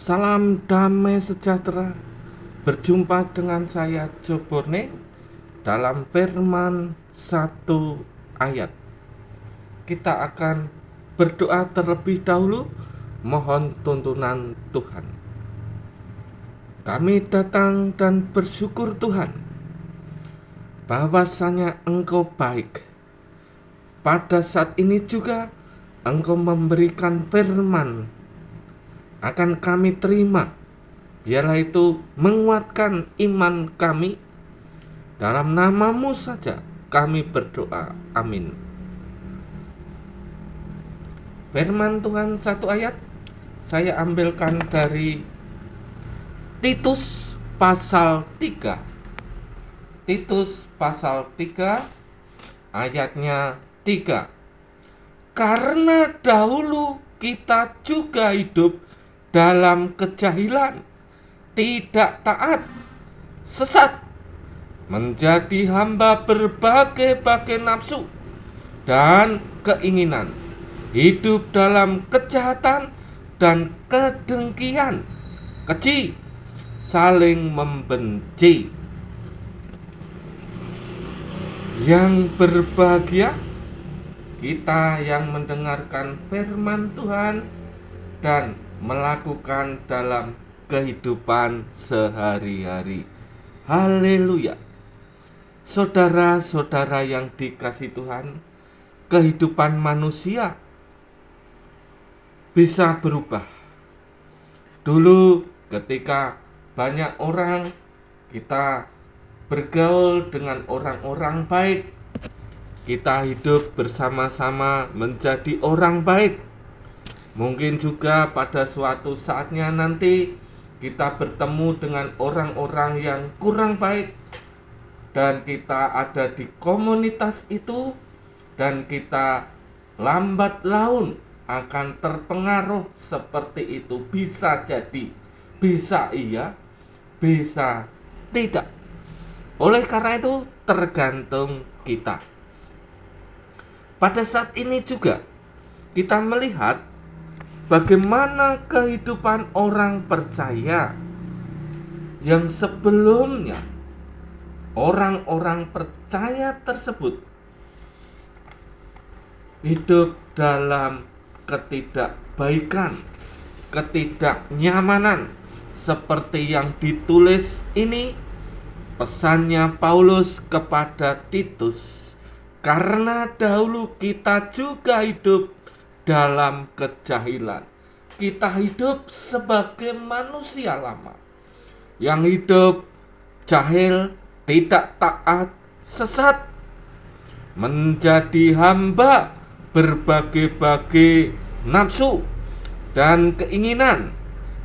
Salam damai sejahtera. Berjumpa dengan saya Joborne dalam firman satu ayat. Kita akan berdoa terlebih dahulu, mohon tuntunan Tuhan. Kami datang dan bersyukur Tuhan, bahwasanya Engkau baik. Pada saat ini juga Engkau memberikan firman akan kami terima, biarlah itu menguatkan iman kami. Dalam nama-Mu saja kami berdoa, amin. Firman Tuhan satu ayat saya ambilkan dari Titus pasal 3. Titus pasal 3 ayatnya 3. Karena dahulu kita juga hidup dalam kejahilan, tidak taat, sesat, menjadi hamba berbagai-bagai nafsu dan keinginan, hidup dalam kejahatan dan kedengkian, keji, saling membenci. Yang berbahagia kita yang mendengarkan firman Tuhan dan melakukan dalam kehidupan sehari-hari. Haleluya. Saudara-saudara yang dikasihi Tuhan, kehidupan manusia bisa berubah. Dulu ketika banyak orang, kita bergaul dengan orang-orang baik, kita hidup bersama-sama menjadi orang baik. Mungkin juga pada suatu saatnya nanti kita bertemu dengan orang-orang yang kurang baik, dan kita ada di komunitas itu, dan kita lambat laun akan terpengaruh seperti itu. Bisa jadi, bisa iya, bisa tidak. Oleh karena itu tergantung kita. Pada saat ini juga kita melihat bagaimana kehidupan orang percaya yang sebelumnya orang-orang percaya tersebut hidup dalam ketidakbaikan, ketidaknyamanan, seperti yang ditulis ini pesannya Paulus kepada Titus. Karena dahulu kita juga hidup dalam kejahilan. Kita hidup sebagai manusia lama yang hidup jahil, tidak taat, sesat, menjadi hamba berbagai-bagai nafsu dan keinginan,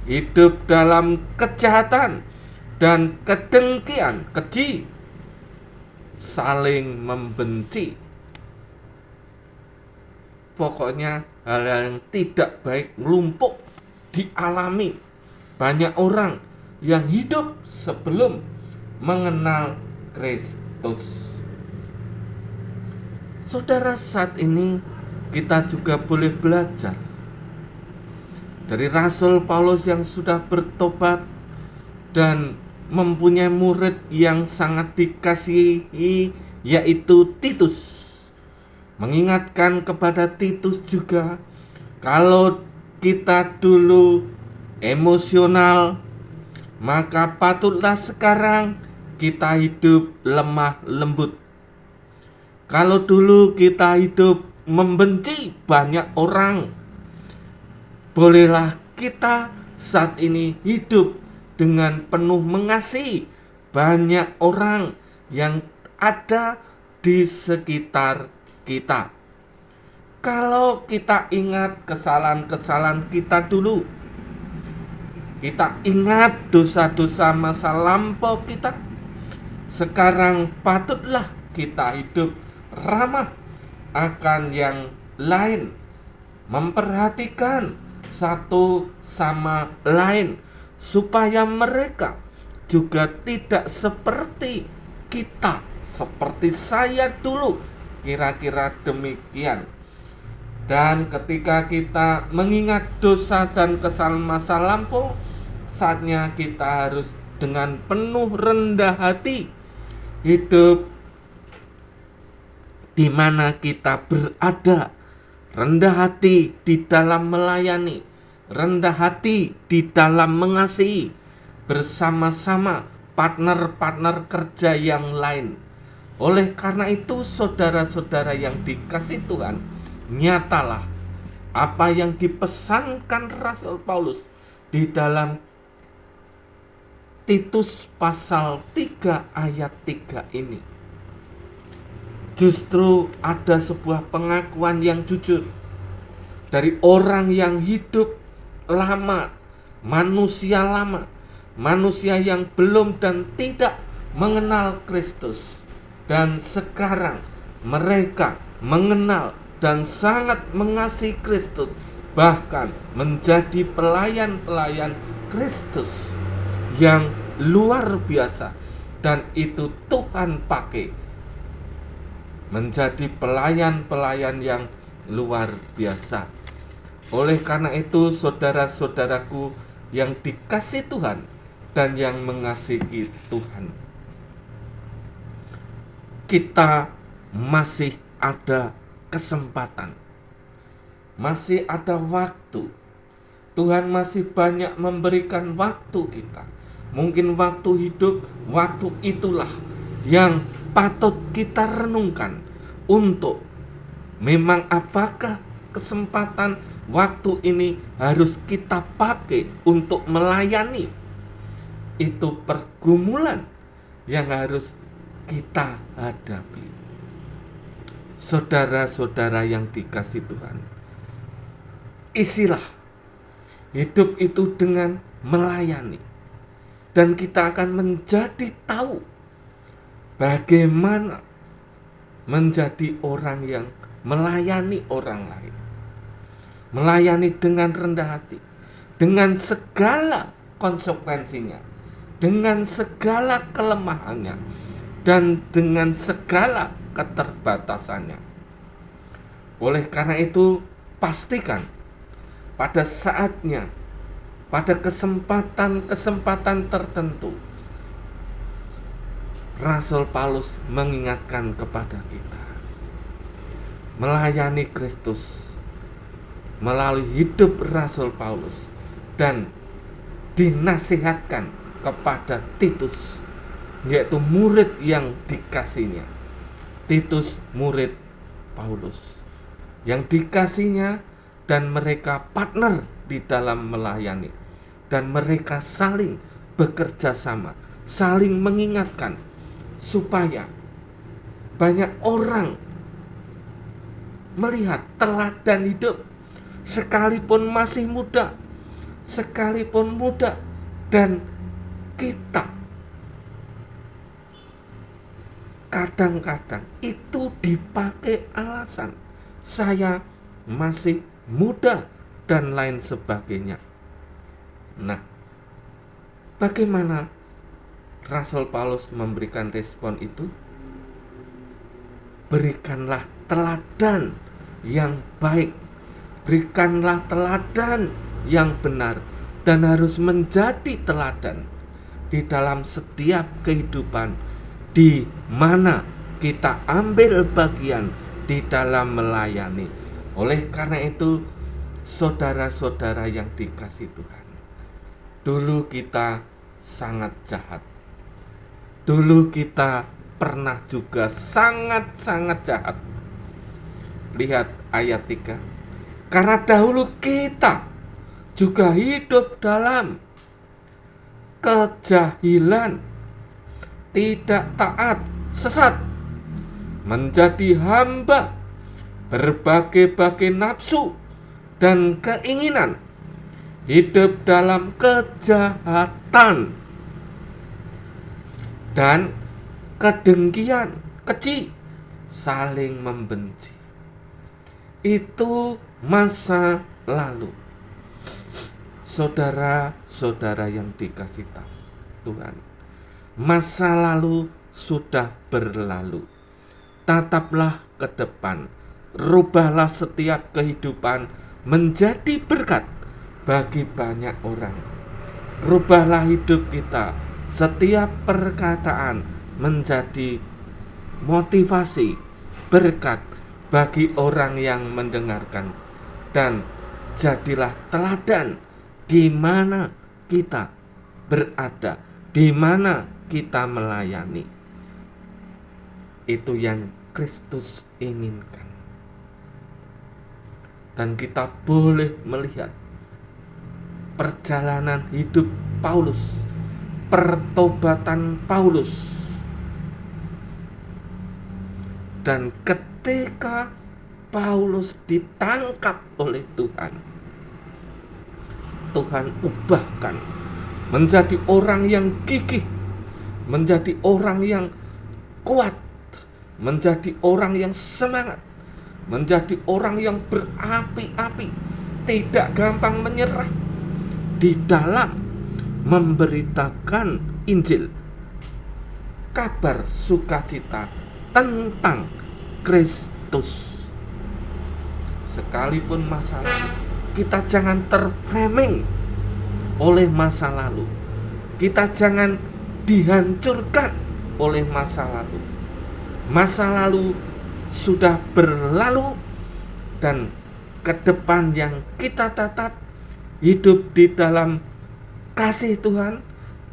hidup dalam kejahatan dan kedengkian, keji, saling membenci. Pokoknya hal-hal yang tidak baik melumpuk dialami banyak orang yang hidup sebelum mengenal Kristus. Saudara, saat ini kita juga boleh belajar dari Rasul Paulus yang sudah bertobat dan mempunyai murid yang sangat dikasihi, yaitu Titus. Mengingatkan kepada Titus juga, kalau kita dulu emosional, maka patutlah sekarang kita hidup lemah lembut. Kalau dulu kita hidup membenci banyak orang, bolehlah kita saat ini hidup dengan penuh mengasihi banyak orang yang ada di sekitar kita. Kalau kita ingat kesalahan-kesalahan kita dulu, kita ingat dosa-dosa masa lampau kita, sekarang patutlah kita hidup ramah akan yang lain, memperhatikan satu sama lain, supaya mereka juga tidak seperti kita, seperti saya dulu. Kira-kira demikian. Dan ketika kita mengingat dosa dan kesalahan masa lampau, saatnya kita harus dengan penuh rendah hati hidup di mana kita berada. Rendah hati di dalam melayani, rendah hati di dalam mengasihi, bersama-sama partner-partner kerja yang lain. Oleh karena itu, saudara-saudara yang dikasihi Tuhan, nyatalah apa yang dipesankan Rasul Paulus di dalam Titus pasal 3 ayat 3 ini. Justru ada sebuah pengakuan yang jujur dari orang yang hidup lama, manusia yang belum dan tidak mengenal Kristus. Dan sekarang mereka mengenal dan sangat mengasihi Kristus, bahkan menjadi pelayan-pelayan Kristus yang luar biasa. Dan itu Tuhan pakai menjadi pelayan-pelayan yang luar biasa. Oleh karena itu, saudara-saudaraku yang dikasihi Tuhan dan yang mengasihi Tuhan, kita masih ada kesempatan, masih ada waktu. Tuhan masih banyak memberikan waktu kita. Mungkin waktu hidup, waktu itulah yang patut kita renungkan untuk memang apakah kesempatan waktu ini harus kita pakai untuk melayani. Itu pergumulan yang harus kita hadapi. Saudara-saudara yang dikasihi Tuhan, isilah hidup itu dengan melayani, dan kita akan menjadi tahu bagaimana menjadi orang yang melayani orang lain. Melayani dengan rendah hati, dengan segala konsekuensinya, dengan segala kelemahannya, dan dengan segala keterbatasannya. Oleh karena itu, pastikan pada saatnya, pada kesempatan-kesempatan tertentu, Rasul Paulus mengingatkan kepada kita melayani Kristus melalui hidup Rasul Paulus, dan dinasihatkan kepada Titus, yaitu murid yang dikasihnya. Titus murid Paulus yang dikasihnya, dan mereka partner di dalam melayani, dan mereka saling bekerja sama, saling mengingatkan, supaya banyak orang melihat teladan hidup, sekalipun masih muda, dan kita kadang-kadang itu dipakai alasan saya masih muda dan lain sebagainya. Nah, bagaimana Rasul Paulus memberikan respon itu? Berikanlah teladan yang baik, berikanlah teladan yang benar, dan harus menjadi teladan di dalam setiap kehidupan di mana kita ambil bagian di dalam melayani. Oleh karena itu, saudara-saudara yang dikasihi Tuhan, dulu kita sangat jahat. Dulu kita pernah juga sangat-sangat jahat. Lihat ayat 3. Karena dahulu kita juga hidup dalam kejahilan, tidak taat, sesat, menjadi hamba berbagai-bagai nafsu dan keinginan, hidup dalam kejahatan dan kedengkian, keji, saling membenci. Itu masa lalu. Saudara-saudara yang dikasihi Tuhan, masa lalu sudah berlalu. Tataplah ke depan, rubahlah setiap kehidupan menjadi berkat bagi banyak orang. Rubahlah hidup kita. Setiap perkataan menjadi motivasi, berkat bagi orang yang mendengarkan. Dan jadilah teladan di mana kita berada, di mana kita melayani. Itu yang Kristus inginkan. Dan kita boleh melihat perjalanan hidup Paulus, pertobatan Paulus. Dan ketika Paulus ditangkap oleh Tuhan, Tuhan ubahkan menjadi orang yang gigih, menjadi orang yang kuat, menjadi orang yang semangat, menjadi orang yang berapi-api, tidak gampang menyerah di dalam memberitakan Injil, kabar sukacita tentang Kristus. Sekalipun masa lalu, kita jangan terframing oleh masa lalu. Kita jangan dihancurkan oleh masa lalu. Masa lalu sudah berlalu, dan ke depan yang kita tatap hidup di dalam kasih Tuhan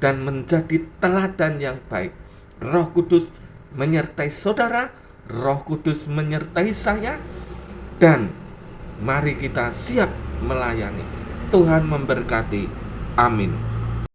dan menjadi teladan yang baik. Roh Kudus menyertai saudara, Roh Kudus menyertai saya, dan mari kita siap melayani. Tuhan memberkati. Amin.